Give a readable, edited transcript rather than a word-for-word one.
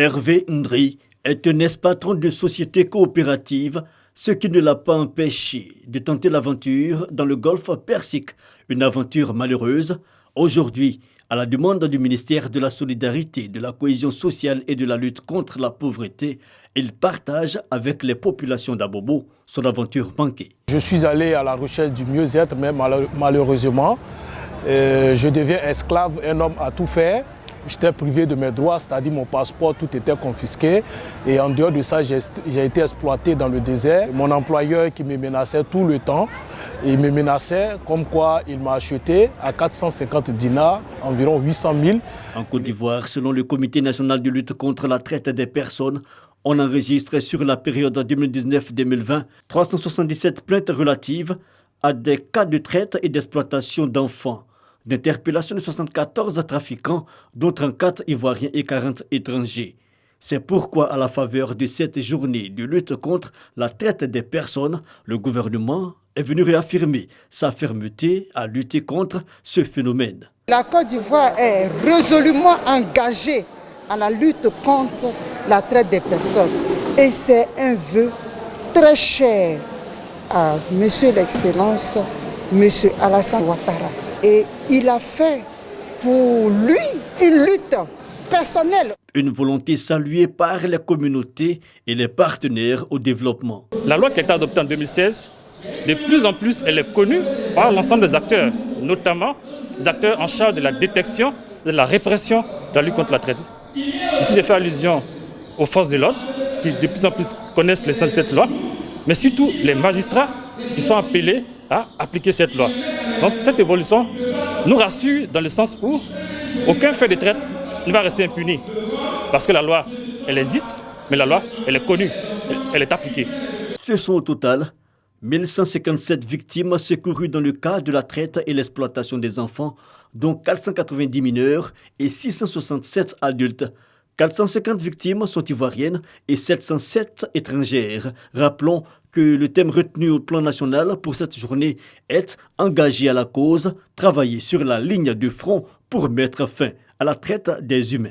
Hervé Ndri est un ex-patron de société coopérative, ce qui ne l'a pas empêché de tenter l'aventure dans le golfe Persique, une aventure malheureuse. Aujourd'hui, à la demande du ministère de la Solidarité, de la Cohésion sociale et de la lutte contre la pauvreté, il partage avec les populations d'Abobo son aventure manquée. Je suis allé à la recherche du mieux-être, mais malheureusement, je deviens esclave, un homme à tout faire. J'étais privé de mes droits, c'est-à-dire mon passeport, tout était confisqué. Et en dehors de ça, j'ai été exploité dans le désert. Mon employeur qui me menaçait tout le temps, il me menaçait comme quoi il m'a acheté à 450 dinars, environ 800 000. En Côte d'Ivoire, selon le Comité national de lutte contre la traite des personnes, on enregistre sur la période 2019-2020 377 plaintes relatives à des cas de traite et d'exploitation d'enfants, d'interpellation de 74 trafiquants, dont 34 Ivoiriens et 40 étrangers. C'est pourquoi, à la faveur de cette journée de lutte contre la traite des personnes, le gouvernement est venu réaffirmer sa fermeté à lutter contre ce phénomène. La Côte d'Ivoire est résolument engagée à la lutte contre la traite des personnes. Et c'est un vœu très cher à Monsieur l'Excellence, Monsieur Alassane Ouattara. Et il a fait pour lui une lutte personnelle. Une volonté saluée par les communautés et les partenaires au développement. La loi qui a été adoptée en 2016, de plus en plus, elle est connue par l'ensemble des acteurs, notamment les acteurs en charge de la détection, de la répression, de la lutte contre la traite. Ici, j'ai fait allusion aux forces de l'ordre, qui de plus en plus connaissent les sens de cette loi, mais surtout les magistrats qui sont appelés à appliquer cette loi. Donc cette évolution nous rassure dans le sens où aucun fait de traite ne va rester impuni. Parce que la loi, elle existe, mais la loi, elle est connue, elle est appliquée. Ce sont au total 1157 victimes secourues dans le cas de la traite et l'exploitation des enfants, dont 490 mineurs et 667 adultes. 450 victimes sont ivoiriennes et 707 étrangères. Rappelons que le thème retenu au plan national pour cette journée est « Engagé à la cause, travailler sur la ligne de front pour mettre fin à la traite des humains ».